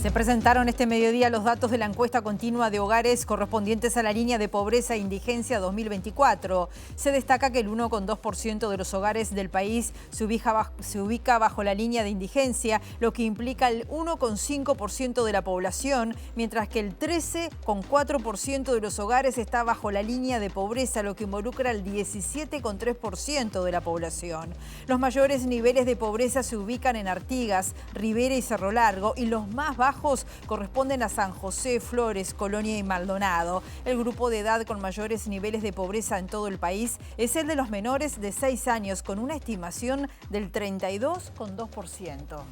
Se presentaron este mediodía los datos de la encuesta continua de hogares correspondientes a la línea de pobreza e indigencia 2024. Se destaca que el 1,2% de los hogares del país se ubica bajo la línea de indigencia, lo que implica el 1,5% de la población, mientras que el 13,4% de los hogares está bajo la línea de pobreza, lo que involucra el 17,3% de la población. Los mayores niveles de pobreza se ubican en Artigas, Rivera y Cerro Largo, y los más bajos corresponden a San José, Flores, Colonia y Maldonado. El grupo de edad con mayores niveles de pobreza en todo el país es el de los menores de 6 años, con una estimación del 32,2%.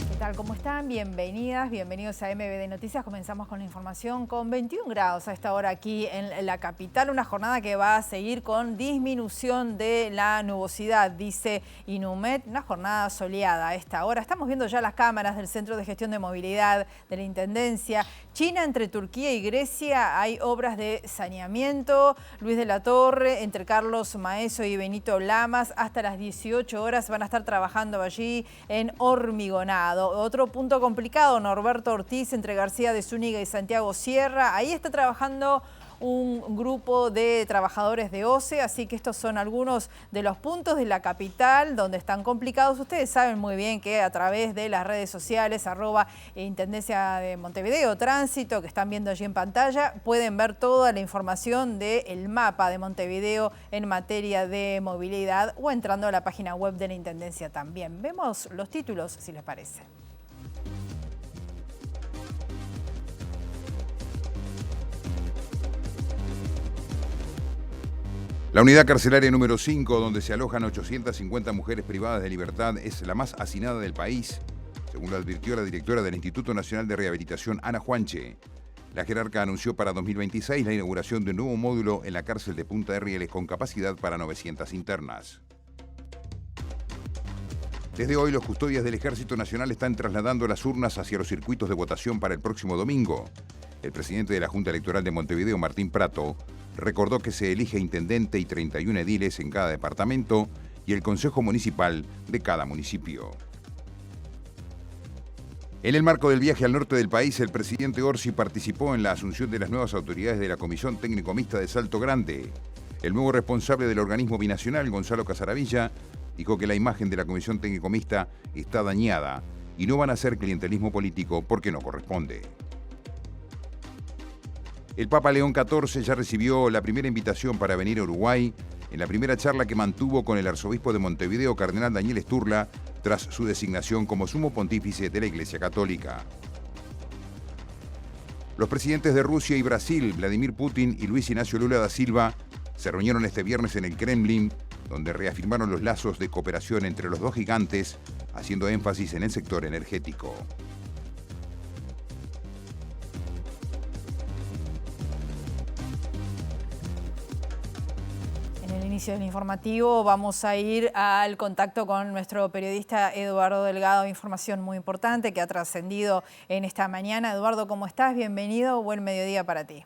¿Qué tal? ¿Cómo están? Bienvenidas, bienvenidos a MBD Noticias. Comenzamos con la información con 21 grados a esta hora aquí en la capital. Una jornada que va a seguir con disminución de la nubosidad, dice Inumet. Una jornada soleada a esta hora. Estamos viendo ya las cámaras del Centro de Gestión de Movilidad de la Intendencia. China, entre Turquía y Grecia, hay obras de saneamiento. Luis de la Torre, entre Carlos Maeso y Benito Lamas, hasta las 18 horas van a estar trabajando allí en hormigonado. Otro punto complicado, Norberto Ortiz, entre García de Zúñiga y Santiago Sierra. Ahí está trabajando un grupo de trabajadores de OCE, así que estos son algunos de los puntos de la capital donde están complicados. Ustedes saben muy bien que a través de las redes sociales, @Intendencia de Montevideo, Tránsito, que están viendo allí en pantalla, pueden ver toda la información del mapa de Montevideo en materia de movilidad o entrando a la página web de la Intendencia también. Vemos los títulos, si les parece. La unidad carcelaria número 5, donde se alojan 850 mujeres privadas de libertad, es la más hacinada del país, según lo advirtió la directora del Instituto Nacional de Rehabilitación, Ana Juanche. La jerarca anunció para 2026 la inauguración de un nuevo módulo en la cárcel de Punta de Rieles con capacidad para 900 internas. Desde hoy, los custodias del Ejército Nacional están trasladando las urnas hacia los circuitos de votación para el próximo domingo. El presidente de la Junta Electoral de Montevideo, Martín Prato, recordó que se elige intendente y 31 ediles en cada departamento y el consejo municipal de cada municipio. En el marco del viaje al norte del país, el presidente Orsi participó en la asunción de las nuevas autoridades de la Comisión Técnico Mixta de Salto Grande. El nuevo responsable del organismo binacional, Gonzalo Casaravilla, dijo que la imagen de la Comisión Técnico Mixta está dañada y no van a hacer clientelismo político porque no corresponde. El Papa León XIV ya recibió la primera invitación para venir a Uruguay en la primera charla que mantuvo con el arzobispo de Montevideo, cardenal Daniel Sturla, tras su designación como sumo pontífice de la Iglesia Católica. Los presidentes de Rusia y Brasil, Vladimir Putin y Luis Ignacio Lula da Silva, se reunieron este viernes en el Kremlin, donde reafirmaron los lazos de cooperación entre los dos gigantes, haciendo énfasis en el sector energético. Inicio del informativo, vamos a ir al contacto con nuestro periodista Eduardo Delgado. Información muy importante que ha trascendido en esta mañana. Eduardo, ¿cómo estás? Bienvenido, buen mediodía para ti.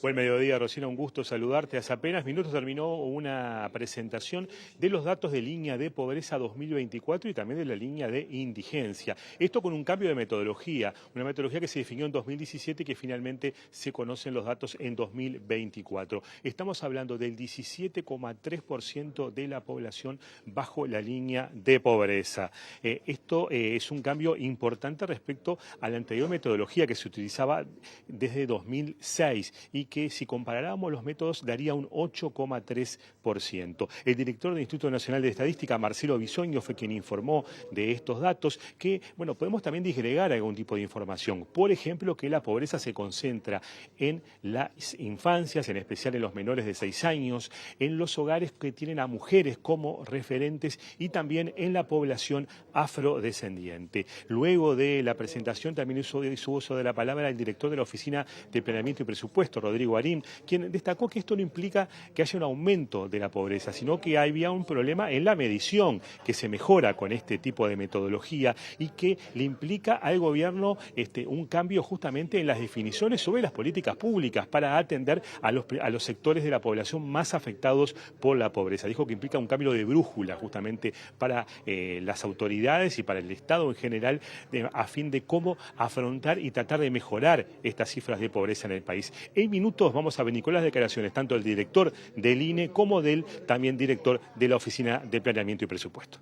Buen mediodía, Rosina, un gusto saludarte. Hace apenas minutos terminó una presentación de los datos de línea de pobreza 2024 y también de la línea de indigencia. Esto con un cambio de metodología, una metodología que se definió en 2017 y que finalmente se conocen los datos en 2024. Estamos hablando del 17,3% de la población bajo la línea de pobreza. Esto es un cambio importante respecto a la anterior metodología que se utilizaba desde 2006 y que si comparáramos los métodos daría un 8,3%. El director del Instituto Nacional de Estadística, Marcelo Bisoño, fue quien informó de estos datos que, bueno, podemos también disgregar algún tipo de información. Por ejemplo, que la pobreza se concentra en las infancias, en especial en los menores de 6 años, en los hogares que tienen a mujeres como referentes y también en la población afrodescendiente. Luego de la presentación también hizo uso de la palabra el director de la Oficina de Planeamiento y Presupuesto, Rodrigo Rodrigo Arim, quien destacó que esto no implica que haya un aumento de la pobreza, sino que había un problema en la medición, que se mejora con este tipo de metodología y que le implica al gobierno un cambio justamente en las definiciones sobre las políticas públicas para atender a los sectores de la población más afectados por la pobreza. Dijo que implica un cambio de brújula justamente para las autoridades y para el Estado en general a fin de cómo afrontar y tratar de mejorar estas cifras de pobreza en el país. En minutos vamos a venir con las declaraciones tanto del director del INE como del también director de la Oficina de Planeamiento y Presupuesto.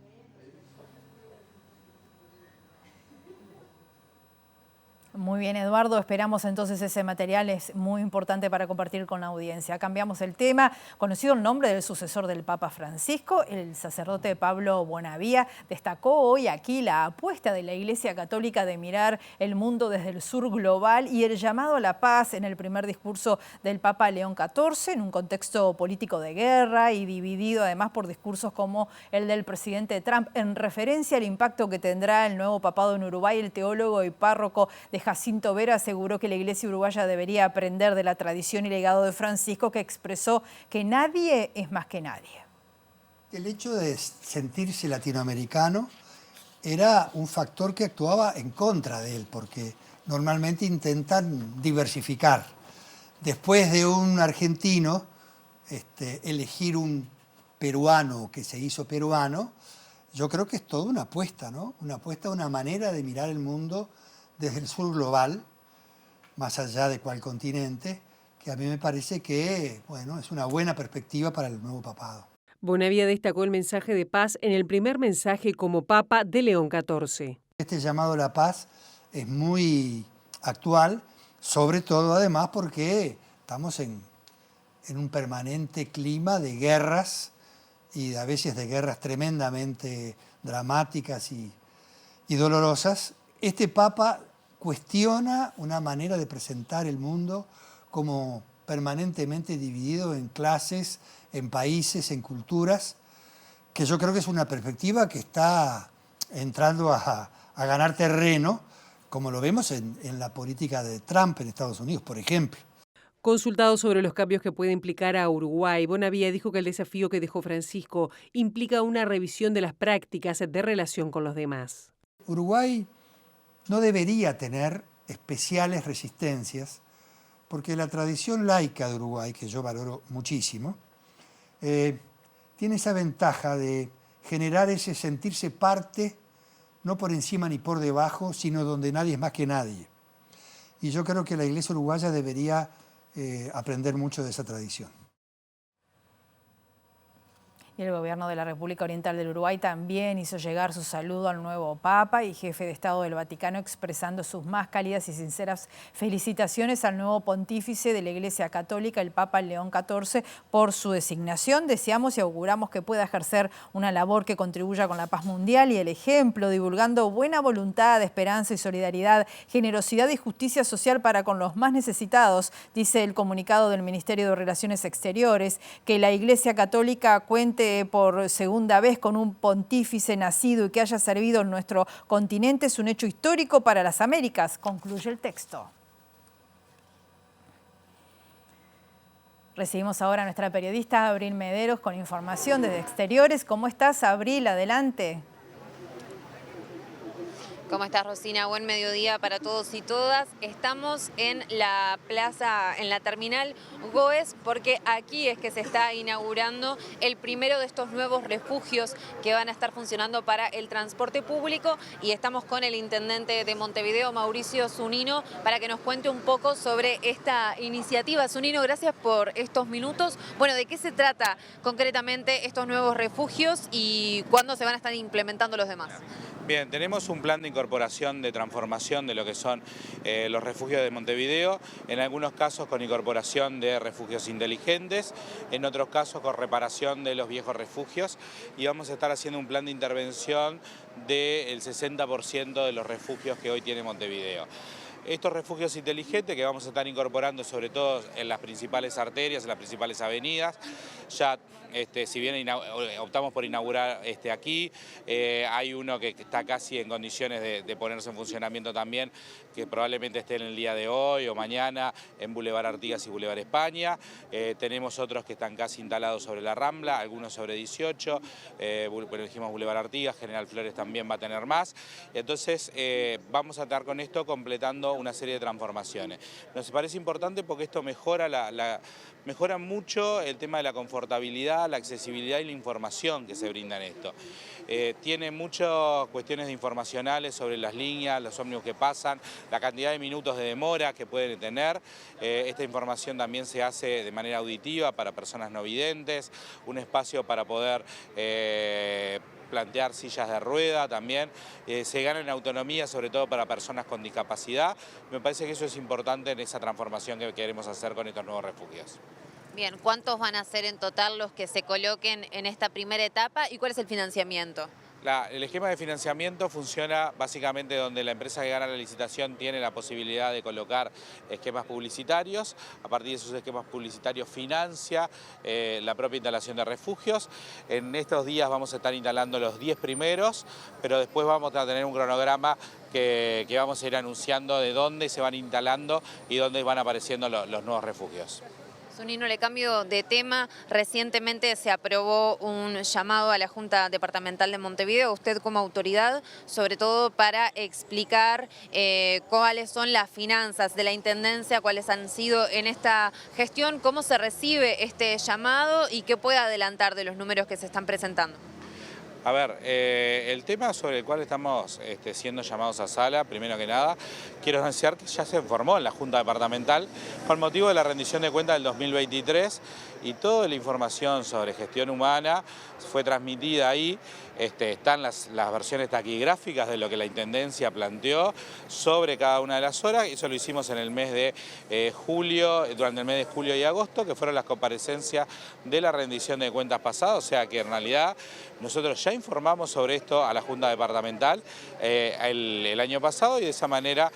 Muy bien, Eduardo, esperamos entonces ese material, es muy importante para compartir con la audiencia. Cambiamos el tema. Conocido el nombre del sucesor del Papa Francisco, el sacerdote Pablo Bonavía destacó hoy aquí la apuesta de la Iglesia Católica de mirar el mundo desde el sur global y el llamado a la paz en el primer discurso del Papa León XIV, en un contexto político de guerra y dividido además por discursos como el del presidente Trump. En referencia al impacto que tendrá el nuevo papado en Uruguay, el teólogo y párroco de Jacinto Vera aseguró que la Iglesia uruguaya debería aprender de la tradición y legado de Francisco, que expresó que nadie es más que nadie. El hecho de sentirse latinoamericano era un factor que actuaba en contra de él, porque normalmente intentan diversificar. Después de un argentino, elegir un peruano que se hizo peruano, yo creo que es toda una apuesta, ¿no? Una apuesta, una manera de mirar el mundo desde el sur global, más allá de cuál continente, que a mí me parece que, bueno, es una buena perspectiva para el nuevo papado. Bonavía destacó el mensaje de paz en el primer mensaje como Papa de León XIV. Este llamado a la paz es muy actual, sobre todo además porque estamos en un permanente clima de guerras y a veces de guerras tremendamente dramáticas y dolorosas. Este Papa cuestiona una manera de presentar el mundo como permanentemente dividido en clases, en países, en culturas, que yo creo que es una perspectiva que está entrando a ganar terreno, como lo vemos en la política de Trump en Estados Unidos, por ejemplo. Consultado sobre los cambios que puede implicar a Uruguay, Bonavía dijo que el desafío que dejó Francisco implica una revisión de las prácticas de relación con los demás. Uruguay no debería tener especiales resistencias, porque la tradición laica de Uruguay, que yo valoro muchísimo, tiene esa ventaja de generar ese sentirse parte, no por encima ni por debajo, sino donde nadie es más que nadie. Y yo creo que la Iglesia uruguaya debería aprender mucho de esa tradición. Y el gobierno de la República Oriental del Uruguay también hizo llegar su saludo al nuevo Papa y jefe de Estado del Vaticano, expresando sus más cálidas y sinceras felicitaciones al nuevo pontífice de la Iglesia Católica, el Papa León XIV, por su designación. Deseamos y auguramos que pueda ejercer una labor que contribuya con la paz mundial y el ejemplo, divulgando buena voluntad, esperanza y solidaridad, generosidad y justicia social para con los más necesitados, dice el comunicado del Ministerio de Relaciones Exteriores. Que la Iglesia Católica cuente por segunda vez con un pontífice nacido y que haya servido en nuestro continente es un hecho histórico para las Américas, concluye el texto. Recibimos ahora a nuestra periodista Abril Mederos con información desde Exteriores. ¿Cómo estás, Abril? Adelante. ¿Cómo estás, Rosina? Buen mediodía para todos y todas. Estamos en la plaza, en la terminal Goes, porque aquí es que se está inaugurando el primero de estos nuevos refugios que van a estar funcionando para el transporte público, y estamos con el intendente de Montevideo, Mauricio Zunino, para que nos cuente un poco sobre esta iniciativa. Zunino, gracias por estos minutos. Bueno, ¿de qué se trata concretamente estos nuevos refugios y cuándo se van a estar implementando los demás? Bien, tenemos un plan de incorporación, de transformación de lo que son los refugios de Montevideo, en algunos casos con incorporación de refugios inteligentes, en otros casos con reparación de los viejos refugios, y vamos a estar haciendo un plan de intervención del 60% de los refugios que hoy tiene Montevideo. Estos refugios inteligentes que vamos a estar incorporando sobre todo en las principales arterias, en las principales avenidas. Ya, si bien optamos por inaugurar aquí, hay uno que está casi en condiciones de ponerse en funcionamiento también, que probablemente esté en el día de hoy o mañana en Boulevard Artigas y Boulevard España. Tenemos otros que están casi instalados sobre la Rambla, algunos sobre 18, dijimos Boulevard Artigas, General Flores también va a tener más. Entonces vamos a estar con esto completando una serie de transformaciones. Nos parece importante porque esto mejora mejora mucho el tema de la confortabilidad, la accesibilidad y la información que se brinda en esto. Tiene muchas cuestiones informacionales sobre las líneas, los ómnibus que pasan, la cantidad de minutos de demora que pueden tener. Esta información también se hace de manera auditiva para personas no videntes, un espacio para poder plantear sillas de rueda también, se gana en autonomía sobre todo para personas con discapacidad. Me parece que eso es importante en esa transformación que queremos hacer con estos nuevos refugios. Bien, ¿cuántos van a ser en total los que se coloquen en esta primera etapa y cuál es el financiamiento? El esquema de financiamiento funciona básicamente donde la empresa que gana la licitación tiene la posibilidad de colocar esquemas publicitarios. A partir de esos esquemas publicitarios financia la propia instalación de refugios. En estos días vamos a estar instalando los 10 primeros, pero después vamos a tener un cronograma que vamos a ir anunciando de dónde se van instalando y dónde van apareciendo los nuevos refugios. Zunino, le cambio de tema. Recientemente se aprobó un llamado a la Junta Departamental de Montevideo, usted como autoridad, sobre todo para explicar cuáles son las finanzas de la Intendencia, cuáles han sido en esta gestión, cómo se recibe este llamado y qué puede adelantar de los números que se están presentando. A ver, el tema sobre el cual estamos siendo llamados a sala, primero que nada, quiero anunciar que ya se informó en la Junta Departamental con motivo de la rendición de cuentas del 2023 y toda la información sobre gestión humana fue transmitida ahí. Están las versiones taquigráficas de lo que la Intendencia planteó sobre cada una de las horas. Eso lo hicimos en el mes de julio, durante el mes de julio y agosto, que fueron las comparecencias de la rendición de cuentas pasada. O sea que en realidad nosotros ya informamos sobre esto a la Junta Departamental el año pasado y de esa manera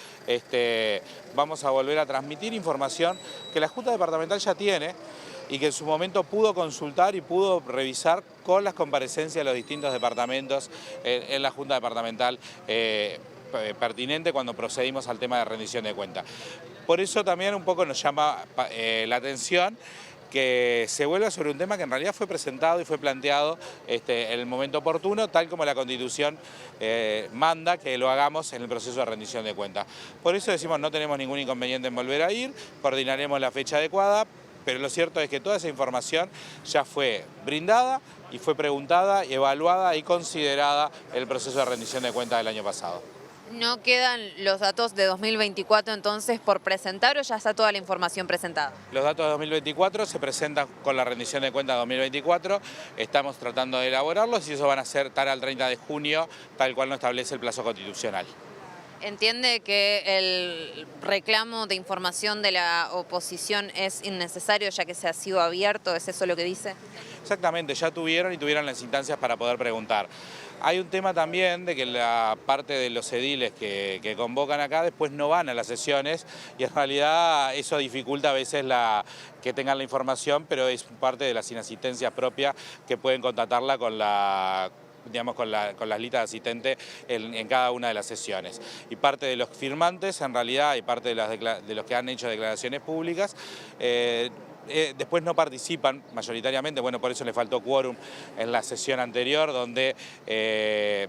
vamos a volver a transmitir información que la Junta Departamental ya tiene y que en su momento pudo consultar y pudo revisar con las comparecencias de los distintos departamentos en la Junta Departamental pertinente cuando procedimos al tema de rendición de cuentas. Por eso también un poco nos llama la atención que se vuelva sobre un tema que en realidad fue presentado y fue planteado en el momento oportuno, tal como la Constitución manda que lo hagamos en el proceso de rendición de cuentas. Por eso decimos no tenemos ningún inconveniente en volver a ir, coordinaremos la fecha adecuada, pero lo cierto es que toda esa información ya fue brindada y fue preguntada, evaluada y considerada en el proceso de rendición de cuentas del año pasado. ¿No quedan los datos de 2024 entonces por presentar o ya está toda la información presentada? Los datos de 2024 se presentan con la rendición de cuentas de 2024, estamos tratando de elaborarlos y eso van a ser estar al 30 de junio, tal cual nos establece el plazo constitucional. ¿Entiende que el reclamo de información de la oposición es innecesario ya que se ha sido abierto? ¿Es eso lo que dice? Exactamente, ya tuvieron las instancias para poder preguntar. Hay un tema también de que la parte de los ediles que convocan acá después no van a las sesiones y en realidad eso dificulta a veces que tengan la información, pero es parte de las inasistencias propias que pueden contratarla con las listas de asistentes en cada una de las sesiones. Y parte de los firmantes, en realidad, y parte de los que han hecho declaraciones públicas, después no participan mayoritariamente, bueno, por eso le faltó quórum en la sesión anterior, donde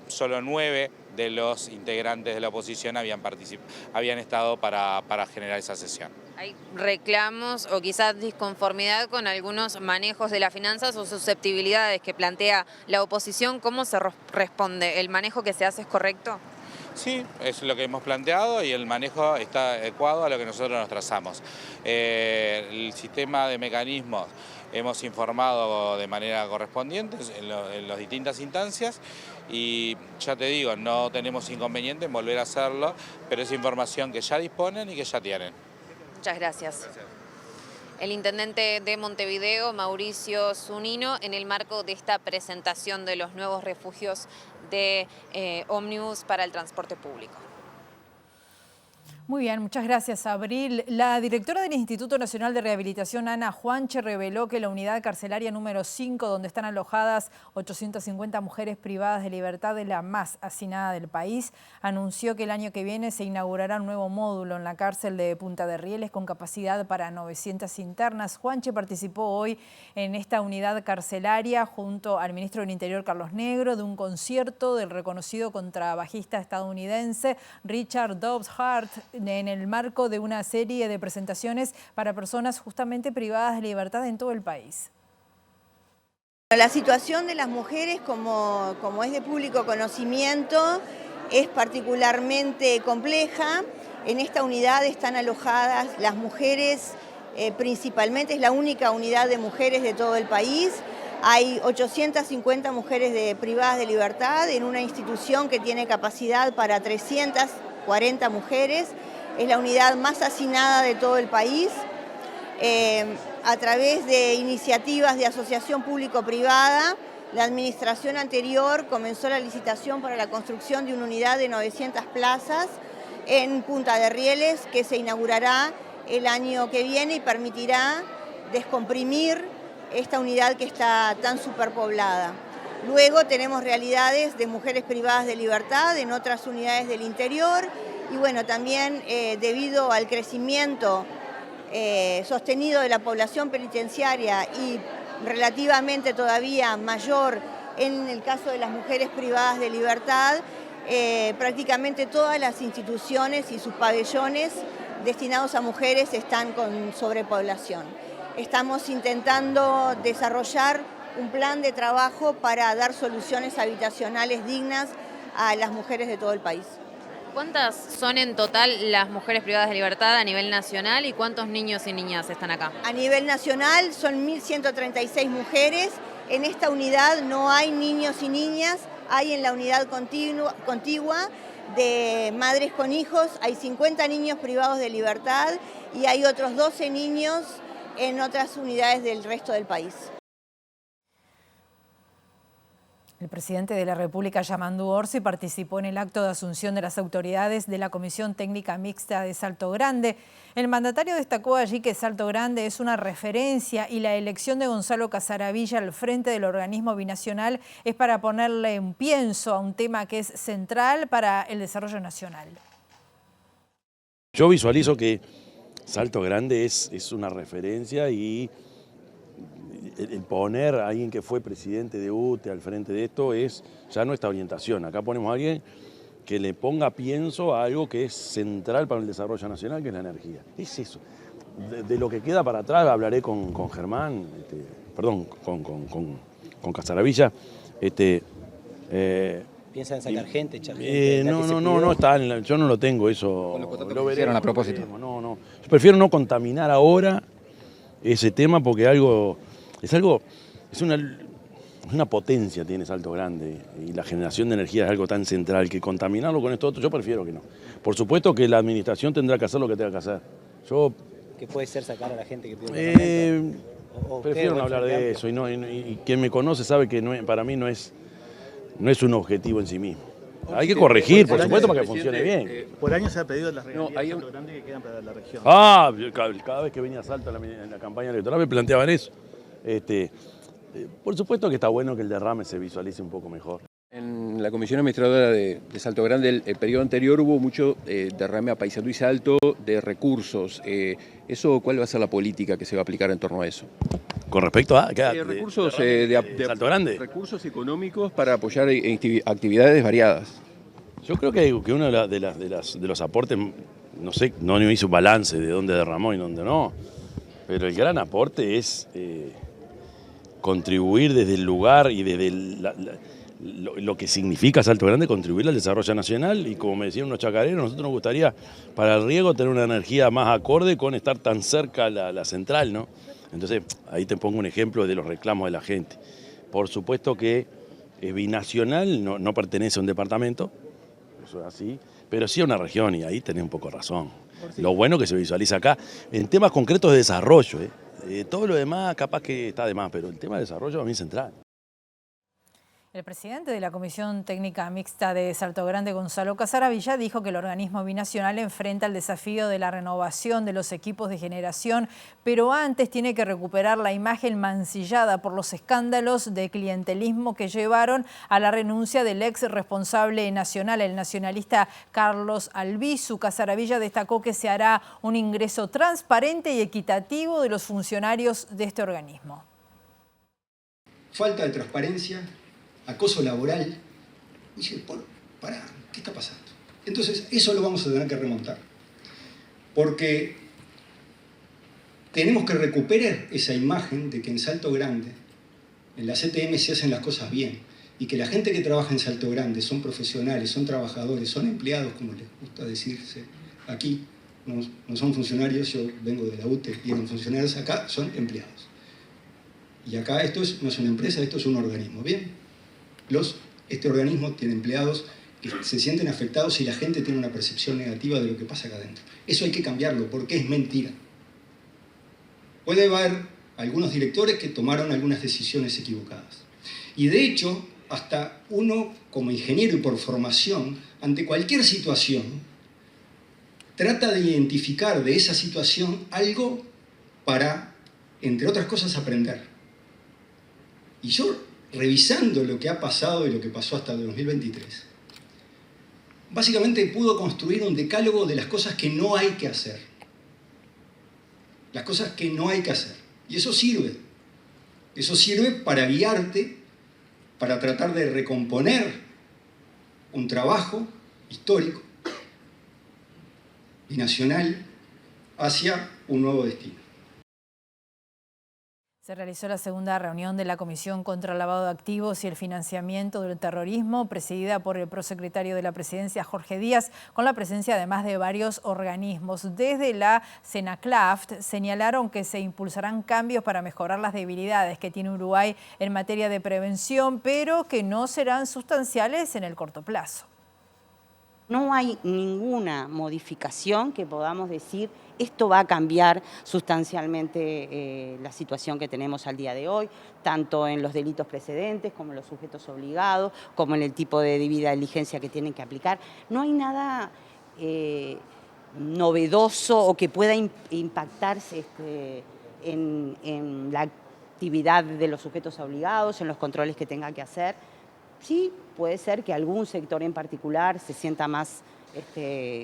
solo 9 de los integrantes de la oposición habían estado para generar esa sesión. ¿Hay reclamos o quizás disconformidad con algunos manejos de las finanzas o susceptibilidades que plantea la oposición? ¿Cómo se responde? ¿El manejo que se hace es correcto? Sí, es lo que hemos planteado y el manejo está adecuado a lo que nosotros nos trazamos. El sistema de mecanismos hemos informado de manera correspondiente en las distintas instancias y ya te digo, no tenemos inconveniente en volver a hacerlo, pero es información que ya disponen y que ya tienen. Muchas gracias. El intendente de Montevideo, Mauricio Zunino, en el marco de esta presentación de los nuevos refugios de ómnibus para el transporte público. Muy bien, muchas gracias, Abril. La directora del Instituto Nacional de Rehabilitación, Ana Juanche, reveló que la unidad carcelaria número 5, donde están alojadas 850 mujeres privadas de libertad, es la más hacinada del país. Anunció que el año que viene se inaugurará un nuevo módulo en la cárcel de Punta de Rieles con capacidad para 900 internas. Juanche participó hoy en esta unidad carcelaria junto al ministro del Interior, Carlos Negro, de un concierto del reconocido contrabajista estadounidense Richard Dobbs Hart, en el marco de una serie de presentaciones para personas justamente privadas de libertad en todo el país. La situación de las mujeres, como es de público conocimiento, es particularmente compleja. En esta unidad están alojadas las mujeres, principalmente es la única unidad de mujeres de todo el país. Hay 850 mujeres privadas de libertad en una institución que tiene capacidad para 340 mujeres. Es la unidad más hacinada de todo el país. A través de iniciativas de asociación público-privada, la administración anterior comenzó la licitación para la construcción de una unidad de 900 plazas en Punta de Rieles, que se inaugurará el año que viene y permitirá descomprimir esta unidad que está tan superpoblada. Luego tenemos realidades de mujeres privadas de libertad en otras unidades del interior y bueno, también debido al crecimiento sostenido de la población penitenciaria y relativamente todavía mayor en el caso de las mujeres privadas de libertad, prácticamente todas las instituciones y sus pabellones destinados a mujeres están con sobrepoblación. Estamos intentando desarrollar un plan de trabajo para dar soluciones habitacionales dignas a las mujeres de todo el país. ¿Cuántas son en total las mujeres privadas de libertad a nivel nacional y cuántos niños y niñas están acá? A nivel nacional son 1.136 mujeres. En esta unidad no hay niños y niñas, hay en la unidad contigua de madres con hijos, hay 50 niños privados de libertad y hay otros 12 niños en otras unidades del resto del país. El presidente de la República, Yamandu Orsi, participó en el acto de asunción de las autoridades de la Comisión Técnica Mixta de Salto Grande. El mandatario destacó allí que Salto Grande es una referencia y la elección de Gonzalo Casaravilla al frente del organismo binacional es para ponerle un pienso a un tema que es central para el desarrollo nacional. Yo visualizo que Salto Grande es una referencia y el poner a alguien que fue presidente de UTE al frente de esto es ya nuestra orientación. Acá ponemos a alguien que le ponga pienso a algo que es central para el desarrollo nacional, que es la energía. Es eso. De lo que queda para atrás hablaré con Germán, con Casaravilla. ¿Piensan en sacar gente, echar gente? No está, yo no lo tengo eso. Lo veremos a propósito. No. Yo prefiero no contaminar ahora ese tema porque es una potencia tiene Salto Grande y la generación de energía es algo tan central que contaminarlo con esto otro, yo prefiero que no. Por supuesto que la administración tendrá que hacer lo que tenga que hacer. ¿Qué puede ser sacar a la gente que tiene prefiero no hablar de eso y quien me conoce sabe que para mí no es un objetivo en sí mismo. Hay que corregir, por supuesto, para que funcione bien. Por años se ha pedido las regalías de Salto Grande que quedan para la región. Cada vez que venía Salto en la campaña electoral me planteaban eso. Por supuesto que está bueno que el derrame se visualice un poco mejor. En la Comisión Administradora de Salto Grande, el periodo anterior hubo mucho derrame a Paysandú y Salto de recursos. ¿Cuál va a ser la política que se va a aplicar en torno a eso? Con respecto a recursos de Salto Grande. Recursos económicos para apoyar actividades variadas. Yo creo que uno de los aportes, no sé, no hizo un balance de dónde derramó y dónde no, pero el gran aporte es contribuir desde el lugar y desde lo que significa Salto Grande, contribuir al desarrollo nacional y como me decían unos chacareros, nosotros nos gustaría para el riego tener una energía más acorde con estar tan cerca la central, ¿no? Entonces ahí te pongo un ejemplo de los reclamos de la gente. Por supuesto que es binacional, no pertenece a un departamento, eso es así, pero sí a una región y ahí tenés un poco razón. Lo bueno que se visualiza acá en temas concretos de desarrollo, todo lo demás capaz que está de más, pero el tema de desarrollo a mí es central. El presidente de la Comisión Técnica Mixta de Salto Grande, Gonzalo Casaravilla, dijo que el organismo binacional enfrenta el desafío de la renovación de los equipos de generación, pero antes tiene que recuperar la imagen mancillada por los escándalos de clientelismo que llevaron a la renuncia del ex responsable nacional, el nacionalista Carlos Albizu. Casaravilla destacó que se hará un ingreso transparente y equitativo de los funcionarios de este organismo. Falta de transparencia, acoso laboral. Y dice, pará, ¿qué está pasando? Entonces, eso lo vamos a tener que remontar. Porque tenemos que recuperar esa imagen de que en Salto Grande, en la CTM se hacen las cosas bien. Y que la gente que trabaja en Salto Grande son profesionales, son trabajadores, son empleados, como les gusta decirse aquí. No son funcionarios, yo vengo de la UTE, y los funcionarios acá son empleados. Y acá esto no es una empresa, esto es un organismo, ¿bien? Este organismo tiene empleados que se sienten afectados y la gente tiene una percepción negativa de lo que pasa acá adentro. Eso hay que cambiarlo porque es mentira. Puede haber algunos directores que tomaron algunas decisiones equivocadas. Y de hecho, hasta uno como ingeniero y por formación, ante cualquier situación, trata de identificar de esa situación algo para, entre otras cosas, aprender. Y yo, revisando lo que ha pasado y lo que pasó hasta el 2023, básicamente pudo construir un decálogo de las cosas que no hay que hacer. Las cosas que no hay que hacer. Y eso sirve. Eso sirve para guiarte, para tratar de recomponer un trabajo histórico, binacional, hacia un nuevo destino. Se realizó la segunda reunión de la Comisión contra el Lavado de Activos y el Financiamiento del Terrorismo, presidida por el prosecretario de la Presidencia, Jorge Díaz, con la presencia además de varios organismos. Desde la CENACLAFT señalaron que se impulsarán cambios para mejorar las debilidades que tiene Uruguay en materia de prevención, pero que no serán sustanciales en el corto plazo. No hay ninguna modificación que podamos decir esto va a cambiar sustancialmente la situación que tenemos al día de hoy, tanto en los delitos precedentes como en los sujetos obligados, como en el tipo de debida diligencia que tienen que aplicar. No hay nada novedoso o que pueda impactarse en la actividad de los sujetos obligados, en los controles que tenga que hacer. Sí, puede ser que algún sector en particular se sienta más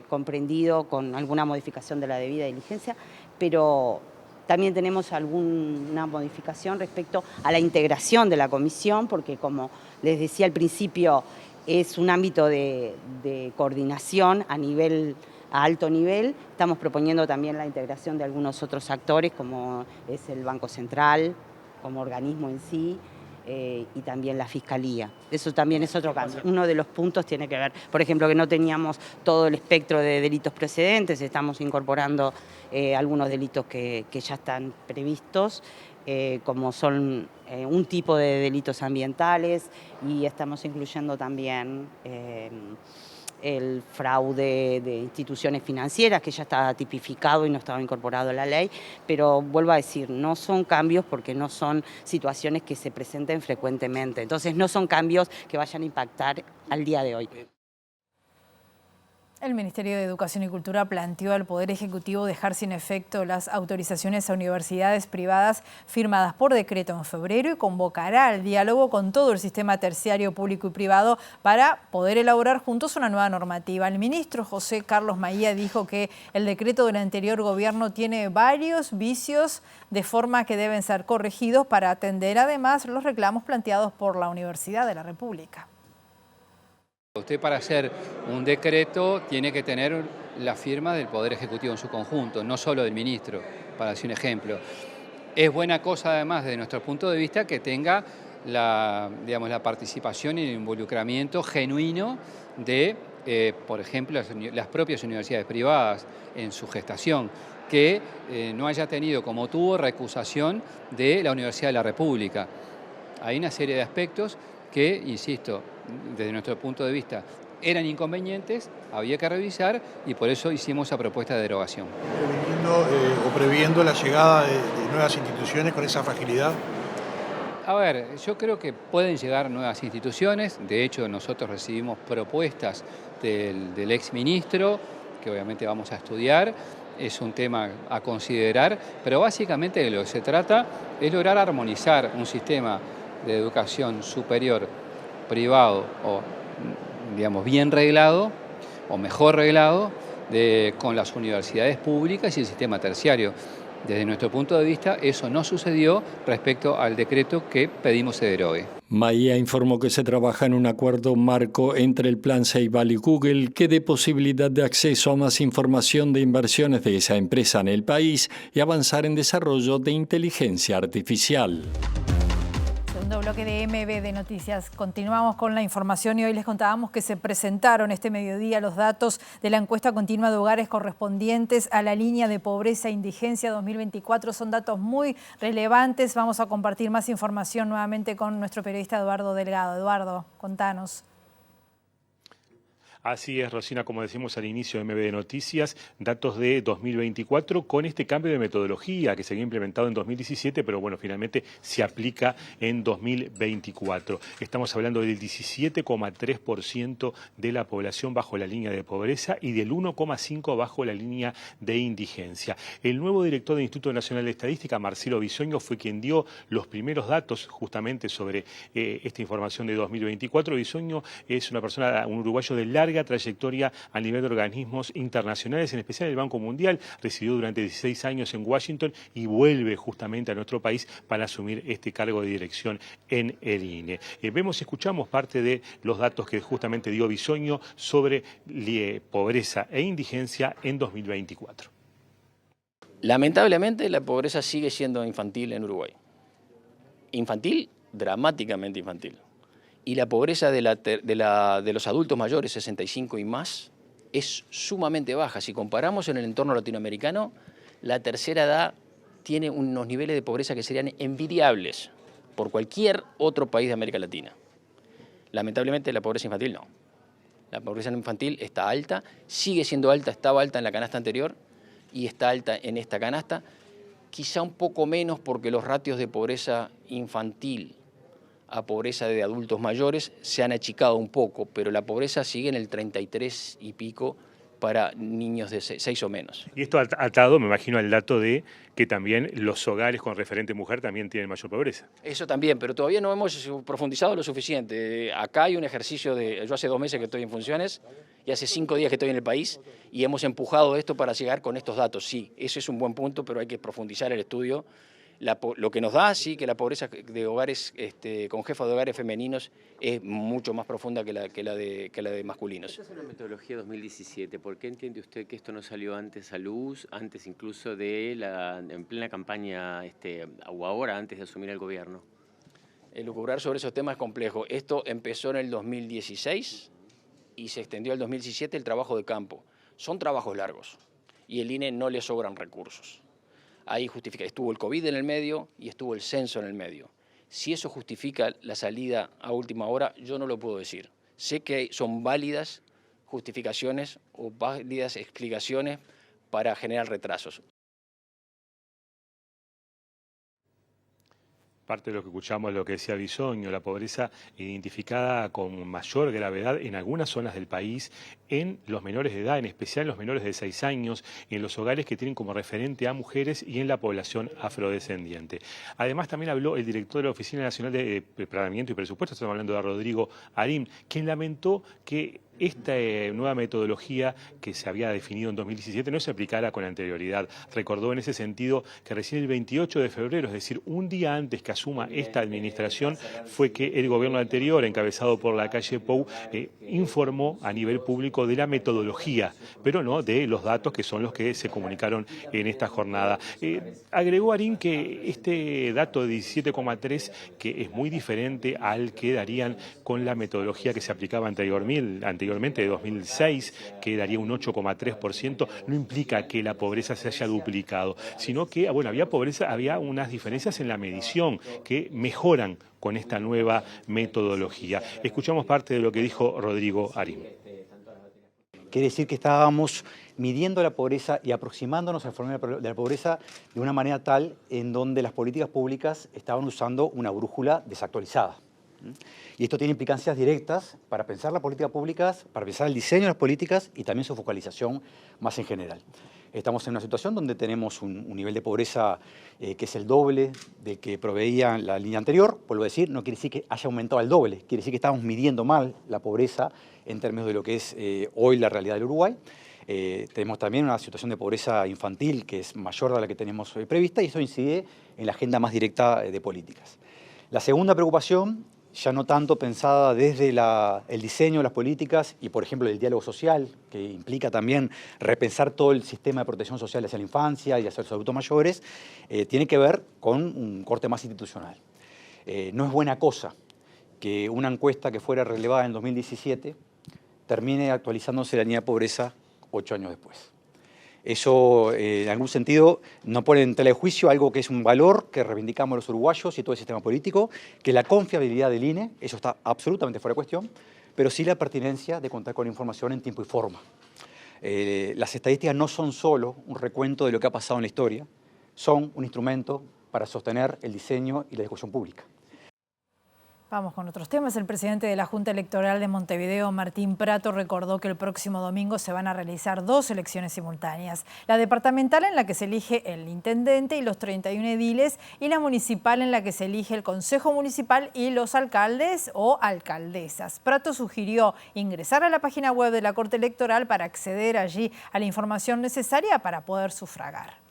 comprendido con alguna modificación de la debida diligencia, pero también tenemos alguna modificación respecto a la integración de la comisión, porque como les decía al principio, es un ámbito de coordinación a alto nivel. Estamos proponiendo también la integración de algunos otros actores, como es el Banco Central, como organismo en sí, y también la Fiscalía. Eso también es otro cambio. Uno de los puntos tiene que ver, por ejemplo, que no teníamos todo el espectro de delitos precedentes, estamos incorporando algunos delitos que ya están previstos, como son un tipo de delitos ambientales, y estamos incluyendo también el fraude de instituciones financieras, que ya está tipificado y no estaba incorporado a la ley, pero vuelvo a decir, no son cambios porque no son situaciones que se presenten frecuentemente, entonces no son cambios que vayan a impactar al día de hoy. El Ministerio de Educación y Cultura planteó al Poder Ejecutivo dejar sin efecto las autorizaciones a universidades privadas firmadas por decreto en febrero y convocará al diálogo con todo el sistema terciario público y privado para poder elaborar juntos una nueva normativa. El ministro José Carlos Maía dijo que el decreto del anterior gobierno tiene varios vicios de forma que deben ser corregidos para atender además los reclamos planteados por la Universidad de la República. Usted para hacer un decreto tiene que tener la firma del Poder Ejecutivo en su conjunto, no solo del ministro, para hacer un ejemplo. Es buena cosa además desde nuestro punto de vista que tenga la participación y el involucramiento genuino de, por ejemplo, las propias universidades privadas en su gestación, que no haya tenido como tuvo recusación de la Universidad de la República. Hay una serie de aspectos que, insisto, desde nuestro punto de vista, eran inconvenientes, había que revisar y por eso hicimos esa propuesta de derogación. Previendo la llegada de nuevas instituciones con esa fragilidad. A ver, yo creo que pueden llegar nuevas instituciones. De hecho, nosotros recibimos propuestas del exministro, que obviamente vamos a estudiar. Es un tema a considerar, pero básicamente de lo que se trata es lograr armonizar un sistema de educación superior privado o, digamos, bien reglado o mejor reglado con las universidades públicas y el sistema terciario. Desde nuestro punto de vista, eso no sucedió respecto al decreto que pedimos se derogue. Maía informó que se trabaja en un acuerdo marco entre el Plan Ceibal y Google que dé posibilidad de acceso a más información de inversiones de esa empresa en el país y avanzar en desarrollo de inteligencia artificial. Segundo bloque de MB de Noticias. Continuamos con la información y hoy les contábamos que se presentaron este mediodía los datos de la encuesta continua de hogares correspondientes a la línea de pobreza e indigencia 2024. Son datos muy relevantes. Vamos a compartir más información nuevamente con nuestro periodista Eduardo Delgado. Eduardo, contanos. Así es, Rosina, como decimos al inicio de MB de Noticias, datos de 2024 con este cambio de metodología que se había implementado en 2017, pero bueno, finalmente se aplica en 2024. Estamos hablando del 17,3% de la población bajo la línea de pobreza y del 1,5% bajo la línea de indigencia. El nuevo director del Instituto Nacional de Estadística, Marcelo Bisoño, fue quien dio los primeros datos justamente sobre esta información de 2024. Bisoño es una persona, un uruguayo de larga trayectoria a nivel de organismos internacionales, en especial el Banco Mundial. Residió durante 16 años en Washington y vuelve justamente a nuestro país para asumir este cargo de dirección en el INE. Escuchamos parte de los datos que justamente dio Bisoño sobre pobreza e indigencia en 2024. Lamentablemente la pobreza sigue siendo infantil en Uruguay. Infantil, dramáticamente infantil. Y la pobreza de los adultos mayores, 65 y más, es sumamente baja. Si comparamos en el entorno latinoamericano, la tercera edad tiene unos niveles de pobreza que serían envidiables por cualquier otro país de América Latina. Lamentablemente la pobreza infantil no. La pobreza infantil está alta, sigue siendo alta, estaba alta en la canasta anterior y está alta en esta canasta. Quizá un poco menos porque los ratios de pobreza infantil a pobreza de adultos mayores se han achicado un poco, pero la pobreza sigue en el 33 y pico para niños de 6 o menos. Y esto atado, me imagino, al dato de que también los hogares con referente mujer también tienen mayor pobreza. Eso también, pero todavía no hemos profundizado lo suficiente. Acá hay un ejercicio yo hace 2 meses que estoy en funciones y hace 5 días que estoy en el país y hemos empujado esto para llegar con estos datos. Sí, ese es un buen punto, pero hay que profundizar el estudio. Lo que nos da, sí, que la pobreza de hogares con jefas de hogares femeninos es mucho más profunda que la de masculinos. Esta es una metodología 2017. ¿Por qué entiende usted que esto no salió antes a luz, antes incluso en plena campaña o ahora, antes de asumir el gobierno? Elucubrar sobre esos temas es complejo. Esto empezó en el 2016 y se extendió al 2017 el trabajo de campo. Son trabajos largos y el INE no le sobran recursos. Ahí estuvo el COVID en el medio y estuvo el censo en el medio. Si eso justifica la salida a última hora, yo no lo puedo decir. Sé que son válidas justificaciones o válidas explicaciones para generar retrasos. Parte de lo que escuchamos, lo que decía Bisoño, la pobreza identificada con mayor gravedad en algunas zonas del país, en los menores de edad, en especial en los menores de 6 años, en los hogares que tienen como referente a mujeres y en la población afrodescendiente. Además, también habló el director de la Oficina Nacional de Planeamiento y Presupuesto, estamos hablando de Rodrigo Arim, quien lamentó que esta nueva metodología que se había definido en 2017 no se aplicara con anterioridad. Recordó en ese sentido que recién el 28 de febrero, es decir, un día antes que asuma esta administración, fue que el gobierno anterior, encabezado por Lacalle Pou, informó a nivel público de la metodología, pero no de los datos que son los que se comunicaron en esta jornada. Agregó Arín que este dato de 17,3, que es muy diferente al que darían con la metodología que se aplicaba anteriormente de 2006, que daría un 8,3%, no implica que la pobreza se haya duplicado, sino que había unas diferencias en la medición que mejoran con esta nueva metodología. Escuchamos parte de lo que dijo Rodrigo Arim. Quiere decir que estábamos midiendo la pobreza y aproximándonos al fenómeno de la pobreza de una manera tal en donde las políticas públicas estaban usando una brújula desactualizada. Y esto tiene implicancias directas para pensar las políticas públicas, para pensar el diseño de las políticas y también su focalización más en general. Estamos en una situación donde tenemos un nivel de pobreza que es el doble de que proveía la línea anterior. Vuelvo a decir, no quiere decir que haya aumentado al doble, quiere decir que estamos midiendo mal la pobreza en términos de lo que es hoy la realidad del Uruguay. Tenemos también una situación de pobreza infantil que es mayor de la que tenemos prevista y eso incide en la agenda más directa de políticas. La segunda preocupación, ya no tanto pensada desde el diseño de las políticas y, por ejemplo, el diálogo social, que implica también repensar todo el sistema de protección social hacia la infancia y hacia los adultos mayores, tiene que ver con un corte más institucional. No es buena cosa que una encuesta que fuera relevada en 2017 termine actualizándose la línea de pobreza 8 años después. Eso, en algún sentido, no pone en tela de juicio algo que es un valor que reivindicamos los uruguayos y todo el sistema político, que es la confiabilidad del INE, eso está absolutamente fuera de cuestión, pero sí la pertinencia de contar con información en tiempo y forma. Las estadísticas no son solo un recuento de lo que ha pasado en la historia, son un instrumento para sostener el diseño y la discusión pública. Vamos con otros temas. El presidente de la Junta Electoral de Montevideo, Martín Prato, recordó que el próximo domingo se van a realizar 2 elecciones simultáneas. La departamental, en la que se elige el intendente y los 31 ediles, y la municipal, en la que se elige el consejo municipal y los alcaldes o alcaldesas. Prato sugirió ingresar a la página web de la Corte Electoral para acceder allí a la información necesaria para poder sufragar.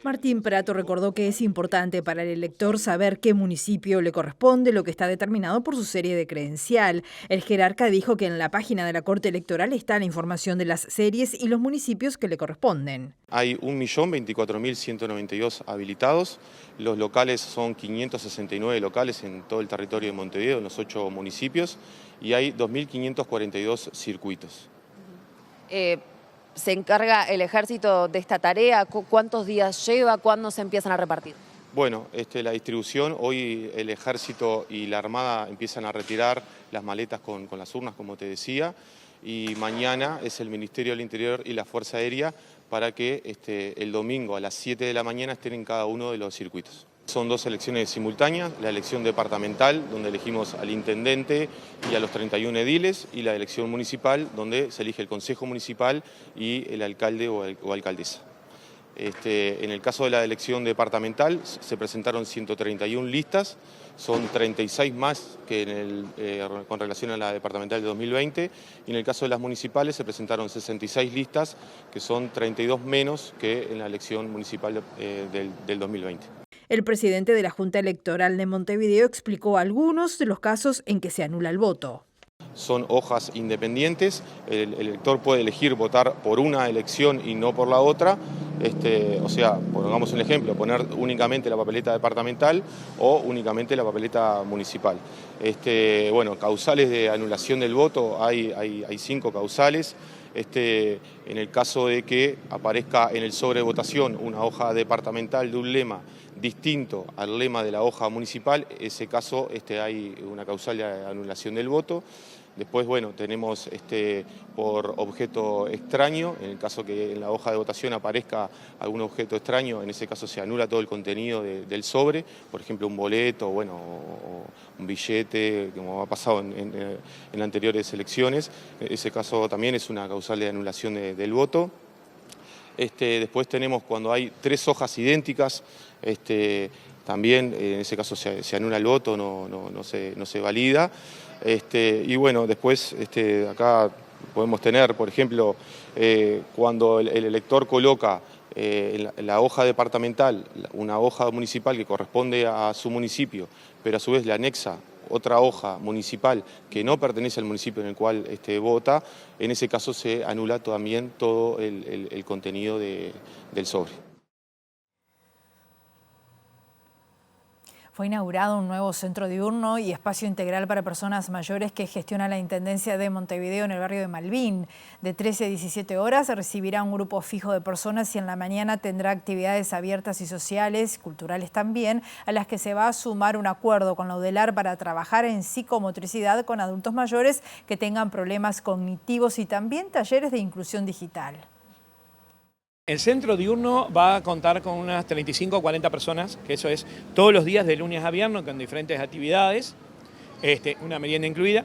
Martín Prato recordó que es importante para el elector saber qué municipio le corresponde, lo que está determinado por su serie de credencial. El jerarca dijo que en la página de la Corte Electoral está la información de las series y los municipios que le corresponden. Hay 1.024.192 habilitados. Los locales son 569 locales en todo el territorio de Montevideo, en los 8 municipios, y hay 2.542 circuitos. ¿Se encarga el ejército de esta tarea? ¿Cuántos días lleva? ¿Cuándo se empiezan a repartir? Bueno, la distribución, hoy el ejército y la armada empiezan a retirar las maletas con las urnas, como te decía, y mañana es el Ministerio del Interior y la Fuerza Aérea para que el domingo a las 7 de la mañana estén en cada uno de los circuitos. Son 2 elecciones simultáneas, la elección departamental, donde elegimos al intendente y a los 31 ediles, y la elección municipal, donde se elige el consejo municipal y el alcalde o alcaldesa. En el caso de la elección departamental se presentaron 131 listas, son 36 más que con relación a la departamental de 2020, y en el caso de las municipales se presentaron 66 listas, que son 32 menos que en la elección municipal del 2020. El presidente de la Junta Electoral de Montevideo explicó algunos de los casos en que se anula el voto. Son hojas independientes, el elector puede elegir votar por una elección y no por la otra, o sea, pongamos un ejemplo, poner únicamente la papeleta departamental o únicamente la papeleta municipal. Bueno, causales de anulación del voto, hay 5 causales. En el caso de que aparezca en el sobre de votación una hoja departamental de un lema distinto al lema de la hoja municipal, ese caso hay una causal de anulación del voto. Después, bueno, tenemos por objeto extraño, en el caso que en la hoja de votación aparezca algún objeto extraño, en ese caso se anula todo el contenido del sobre, por ejemplo un boleto, bueno, o un billete, como ha pasado en anteriores elecciones. Ese caso también es una causal de anulación del voto. Después tenemos cuando hay 3 hojas idénticas, también en ese caso se anula el voto, no se valida. Y bueno, después acá podemos tener, por ejemplo, cuando el elector coloca en la hoja departamental una hoja municipal que corresponde a su municipio, pero a su vez le anexa otra hoja municipal que no pertenece al municipio en el cual vota, en ese caso se anula también todo el contenido del sobre. Fue inaugurado un nuevo centro diurno y espacio integral para personas mayores que gestiona la Intendencia de Montevideo en el barrio de Malvin. De 13 a 17 horas recibirá un grupo fijo de personas y en la mañana tendrá actividades abiertas y sociales, culturales también, a las que se va a sumar un acuerdo con la UDELAR para trabajar en psicomotricidad con adultos mayores que tengan problemas cognitivos y también talleres de inclusión digital. El centro diurno va a contar con unas 35 o 40 personas, que eso es todos los días de lunes a viernes con diferentes actividades, una merienda incluida.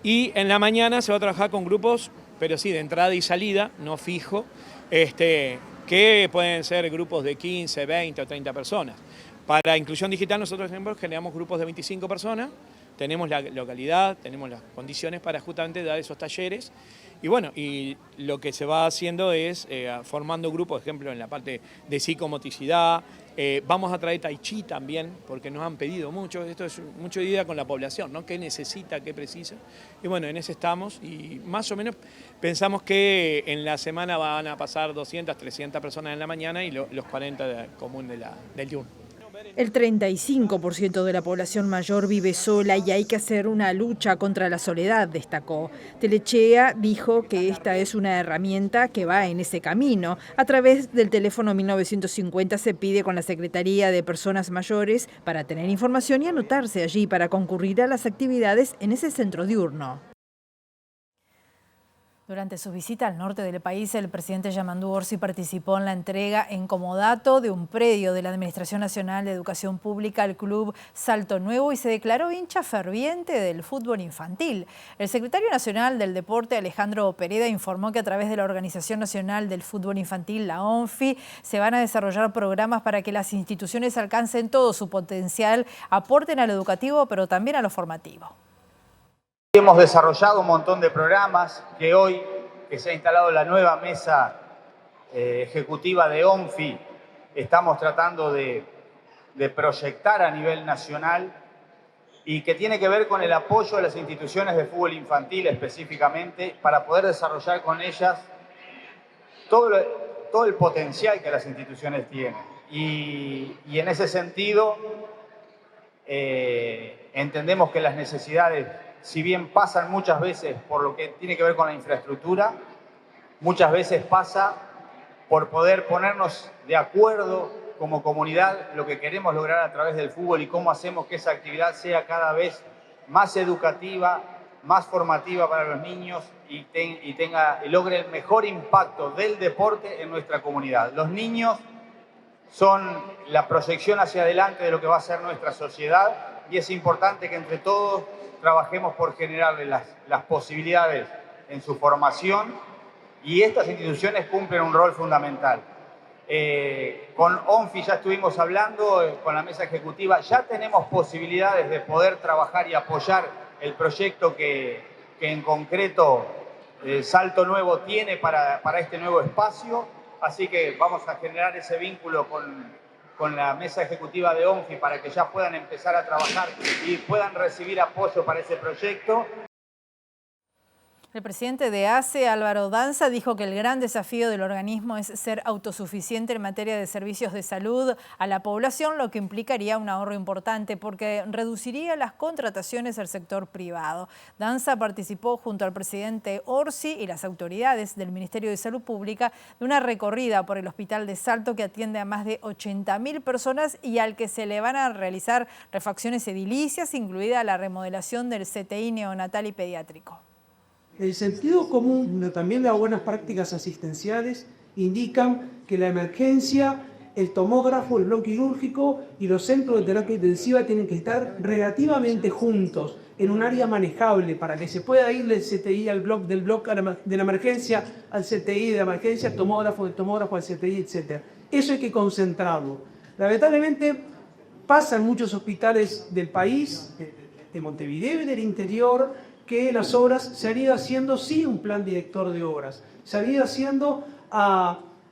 Y en la mañana se va a trabajar con grupos, pero sí, de entrada y salida, no fijo, que pueden ser grupos de 15, 20 o 30 personas. Para inclusión digital nosotros generamos grupos de 25 personas, tenemos la localidad, tenemos las condiciones para justamente dar esos talleres. Y bueno, y lo que se va haciendo es formando grupos, por ejemplo, en la parte de psicomotricidad. Vamos a traer Tai Chi también, porque nos han pedido mucho. Esto es mucho idea con la población, ¿no? ¿Qué necesita, qué precisa? Y bueno, en ese estamos y más o menos pensamos que en la semana van a pasar 200, 300 personas en la mañana y los 40 común del diurno. El 35% de la población mayor vive sola y hay que hacer una lucha contra la soledad, destacó. Telechea dijo que esta es una herramienta que va en ese camino. A través del teléfono 1950 se pide con la Secretaría de Personas Mayores para tener información y anotarse allí para concurrir a las actividades en ese centro diurno. Durante su visita al norte del país, el presidente Yamandú Orsi participó en la entrega en comodato de un predio de la Administración Nacional de Educación Pública al Club Salto Nuevo y se declaró hincha ferviente del fútbol infantil. El secretario nacional del Deporte, Alejandro Pereda, informó que a través de la Organización Nacional del Fútbol Infantil, la ONFI, se van a desarrollar programas para que las instituciones alcancen todo su potencial, aporten a lo educativo, pero también a lo formativo. Hemos desarrollado un montón de programas que hoy, que se ha instalado la nueva mesa ejecutiva de ONFI, estamos tratando de proyectar a nivel nacional y que tiene que ver con el apoyo a las instituciones de fútbol infantil específicamente para poder desarrollar con ellas todo el potencial que las instituciones tienen. Y en ese sentido entendemos que las necesidades, si bien pasan muchas veces por lo que tiene que ver con la infraestructura, muchas veces pasa por poder ponernos de acuerdo como comunidad lo que queremos lograr a través del fútbol y cómo hacemos que esa actividad sea cada vez más educativa, más formativa para los niños y logre el mejor impacto del deporte en nuestra comunidad. Los niños son la proyección hacia adelante de lo que va a ser nuestra sociedad y es importante que entre todos trabajemos por generarles las posibilidades en su formación y estas instituciones cumplen un rol fundamental. Con ONFI ya estuvimos hablando, con la mesa ejecutiva, ya tenemos posibilidades de poder trabajar y apoyar el proyecto que en concreto Salto Nuevo tiene para este nuevo espacio, así que vamos a generar ese vínculo con la mesa ejecutiva de ONFI para que ya puedan empezar a trabajar y puedan recibir apoyo para ese proyecto. El presidente de ACE, Álvaro Danza, dijo que el gran desafío del organismo es ser autosuficiente en materia de servicios de salud a la población, lo que implicaría un ahorro importante porque reduciría las contrataciones del sector privado. Danza participó junto al presidente Orsi y las autoridades del Ministerio de Salud Pública de una recorrida por el Hospital de Salto que atiende a más de 80.000 personas y al que se le van a realizar refacciones edilicias, incluida la remodelación del CTI neonatal y pediátrico. El sentido común, pero también las buenas prácticas asistenciales, indican que la emergencia, el tomógrafo, el bloque quirúrgico y los centros de terapia intensiva tienen que estar relativamente juntos, en un área manejable, para que se pueda ir del CTI al bloque, del bloque de la emergencia al CTI de la emergencia, tomógrafo del tomógrafo al CTI, etc. Eso hay que concentrarlo. Lamentablemente pasa en muchos hospitales del país, de Montevideo y del interior, que las obras se han ido haciendo sin un plan director de obras. Se han ido haciendo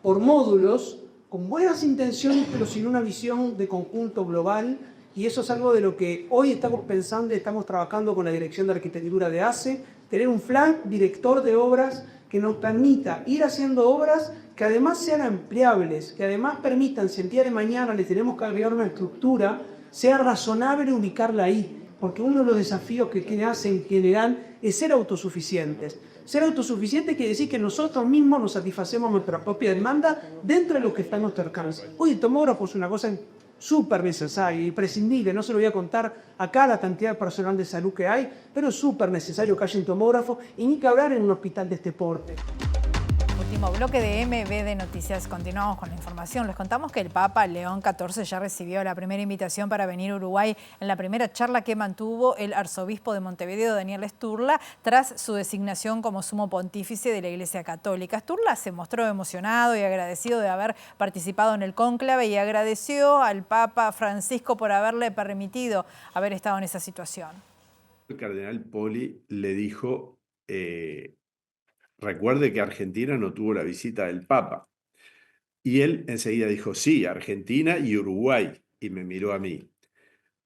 por módulos, con buenas intenciones, pero sin una visión de conjunto global. Y eso es algo de lo que hoy estamos pensando y estamos trabajando con la Dirección de Arquitectura de ACE, tener un plan director de obras que nos permita ir haciendo obras que además sean ampliables, que además permitan, si el día de mañana le tenemos que agregar una estructura, sea razonable ubicarla ahí, porque uno de los desafíos que hacen en general es ser autosuficientes. Ser autosuficiente quiere decir que nosotros mismos nos satisfacemos nuestra propia demanda dentro de lo que está a nuestro alcance. Hoy el tomógrafo es una cosa súper necesaria y prescindible. No se lo voy a contar acá la cantidad de personal de salud que hay, pero es súper necesario que haya un tomógrafo y ni que hablar en un hospital de este porte. Último bloque de MB de Noticias. Continuamos con la información. Les contamos que el Papa León XIV ya recibió la primera invitación para venir a Uruguay en la primera charla que mantuvo el arzobispo de Montevideo, Daniel Sturla, tras su designación como sumo pontífice de la Iglesia Católica. Sturla se mostró emocionado y agradecido de haber participado en el cónclave y agradeció al Papa Francisco por haberle permitido haber estado en esa situación. El cardenal Poli le dijo... recuerde que Argentina no tuvo la visita del Papa. Y él enseguida dijo, sí, Argentina y Uruguay. Y me miró a mí.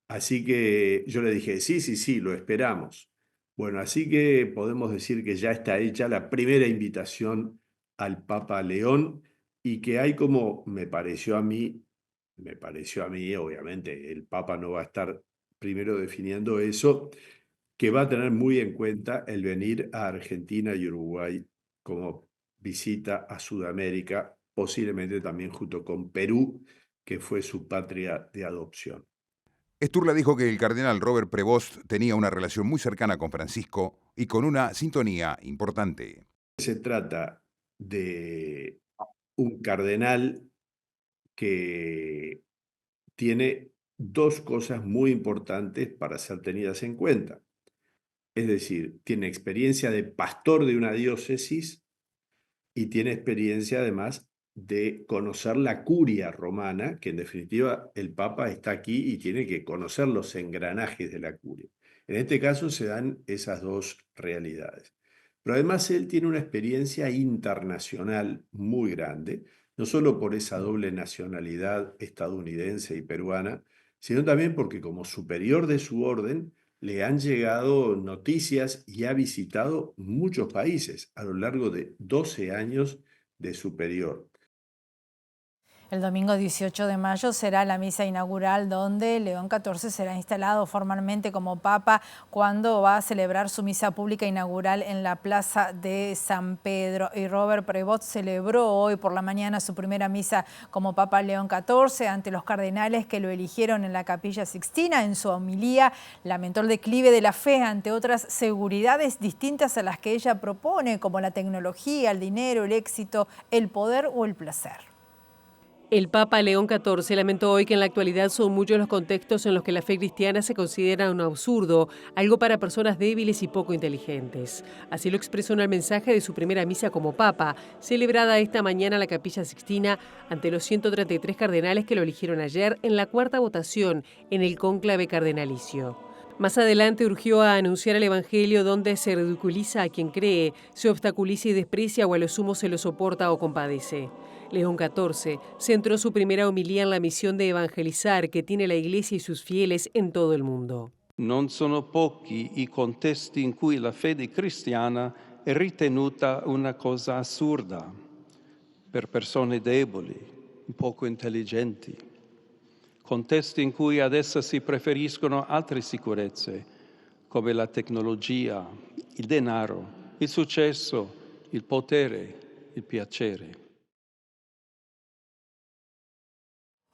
Así que yo le dije, sí, lo esperamos. Bueno, así que podemos decir que ya está hecha la primera invitación al Papa León y que hay como, me pareció a mí, obviamente, el Papa no va a estar primero definiendo eso, que va a tener muy en cuenta el venir a Argentina y Uruguay como visita a Sudamérica, posiblemente también junto con Perú, que fue su patria de adopción. Sturla dijo que el cardenal Robert Prevost tenía una relación muy cercana con Francisco y con una sintonía importante. Se trata de un cardenal que tiene dos cosas muy importantes para ser tenidas en cuenta. Es decir, tiene experiencia de pastor de una diócesis y tiene experiencia además de conocer la curia romana, que en definitiva el Papa está aquí y tiene que conocer los engranajes de la curia. En este caso se dan esas dos realidades. Pero además él tiene una experiencia internacional muy grande, no solo por esa doble nacionalidad estadounidense y peruana, sino también porque como superior de su orden, le han llegado noticias y ha visitado muchos países a lo largo de 12 años de superior. El domingo 18 de mayo será la misa inaugural donde León XIV será instalado formalmente como Papa cuando va a celebrar su misa pública inaugural en la Plaza de San Pedro. Y Robert Prevost celebró hoy por la mañana su primera misa como Papa León XIV ante los cardenales que lo eligieron en la Capilla Sixtina. En su homilía lamentó el declive de la fe ante otras seguridades distintas a las que ella propone, como la tecnología, el dinero, el éxito, el poder o el placer. El Papa León XIV lamentó hoy que en la actualidad son muchos los contextos en los que la fe cristiana se considera un absurdo, algo para personas débiles y poco inteligentes. Así lo expresó en el mensaje de su primera misa como Papa, celebrada esta mañana en la Capilla Sixtina ante los 133 cardenales que lo eligieron ayer en la cuarta votación en el cónclave cardenalicio. Más adelante urgió a anunciar el Evangelio donde se ridiculiza a quien cree, se obstaculiza y desprecia o a lo sumo se lo soporta o compadece. León XIV centró su primera homilía en la misión de evangelizar que tiene la Iglesia y sus fieles en todo el mundo. Non sono pochi i contesti in cui la fede cristiana è ritenuta una cosa assurda per persone deboli, poco intelligenti. Contesti in cui ad essa si preferiscono altre sicurezze, come la tecnologia, il denaro, il successo, il potere, il piacere.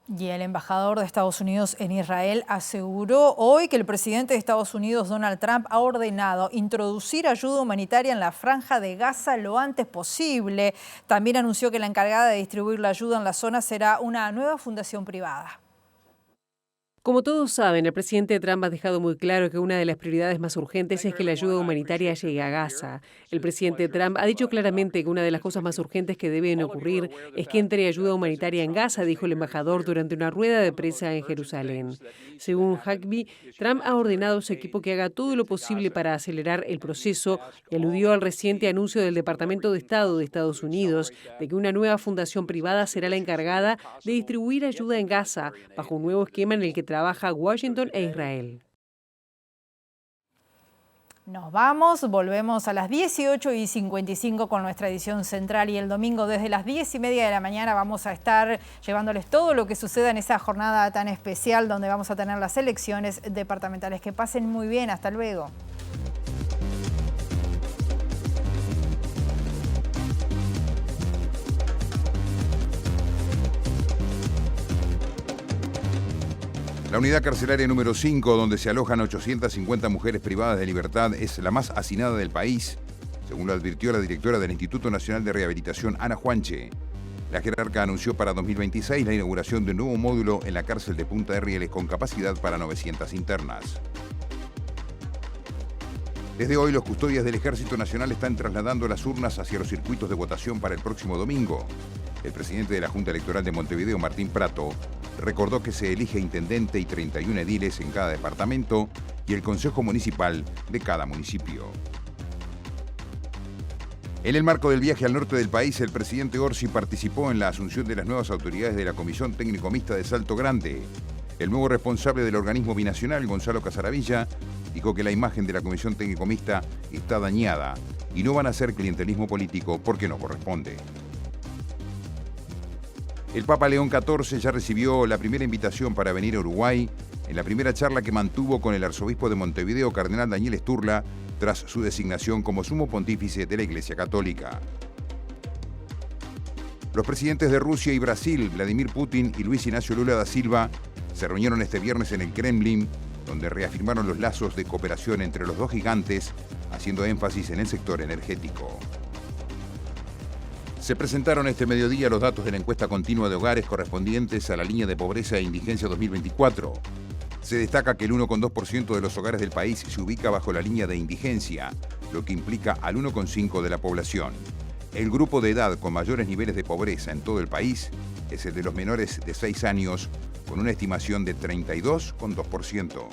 Y el embajador de Estados Unidos en Israel aseguró hoy que el presidente de Estados Unidos, Donald Trump, ha ordenado introducir ayuda humanitaria en la Franja de Gaza lo antes posible. También anunció que la encargada de distribuir la ayuda en la zona será una nueva fundación privada. Como todos saben, el presidente Trump ha dejado muy claro que una de las prioridades más urgentes es que la ayuda humanitaria llegue a Gaza. El presidente Trump ha dicho claramente que una de las cosas más urgentes que deben ocurrir es que entre ayuda humanitaria en Gaza, dijo el embajador durante una rueda de prensa en Jerusalén. Según Huckabee, Trump ha ordenado a su equipo que haga todo lo posible para acelerar el proceso y aludió al reciente anuncio del Departamento de Estado de Estados Unidos de que una nueva fundación privada será la encargada de distribuir ayuda en Gaza bajo un nuevo esquema en el que trabaja Washington e Israel. Nos vamos, volvemos a las 18:55 con nuestra edición central y el domingo desde las 10:30 de la mañana vamos a estar llevándoles todo lo que suceda en esa jornada tan especial donde vamos a tener las elecciones departamentales. Que pasen muy bien, hasta luego. La unidad carcelaria número 5, donde se alojan 850 mujeres privadas de libertad, es la más hacinada del país, según lo advirtió la directora del Instituto Nacional de Rehabilitación, Ana Juanche. La jerarca anunció para 2026 la inauguración de un nuevo módulo en la cárcel de Punta de Rieles con capacidad para 900 internas. Desde hoy, los custodias del Ejército Nacional están trasladando las urnas hacia los circuitos de votación para el próximo domingo. El presidente de la Junta Electoral de Montevideo, Martín Prato, recordó que se elige intendente y 31 ediles en cada departamento y el consejo municipal de cada municipio. En el marco del viaje al norte del país, el presidente Orsi participó en la asunción de las nuevas autoridades de la Comisión Técnico Mixta de Salto Grande. El nuevo responsable del organismo binacional, Gonzalo Casaravilla, dijo que la imagen de la Comisión Técnico Mixta está dañada y no van a hacer clientelismo político porque no corresponde. El Papa León XIV ya recibió la primera invitación para venir a Uruguay en la primera charla que mantuvo con el arzobispo de Montevideo, cardenal Daniel Sturla, tras su designación como sumo pontífice de la Iglesia Católica. Los presidentes de Rusia y Brasil, Vladimir Putin y Luis Ignacio Lula da Silva, se reunieron este viernes en el Kremlin, donde reafirmaron los lazos de cooperación entre los dos gigantes, haciendo énfasis en el sector energético. Se presentaron este mediodía los datos de la encuesta continua de hogares correspondientes a la línea de pobreza e indigencia 2024. Se destaca que el 1,2% de los hogares del país se ubica bajo la línea de indigencia, lo que implica al 1,5% de la población. El grupo de edad con mayores niveles de pobreza en todo el país es el de los menores de 6 años, con una estimación de 32,2%.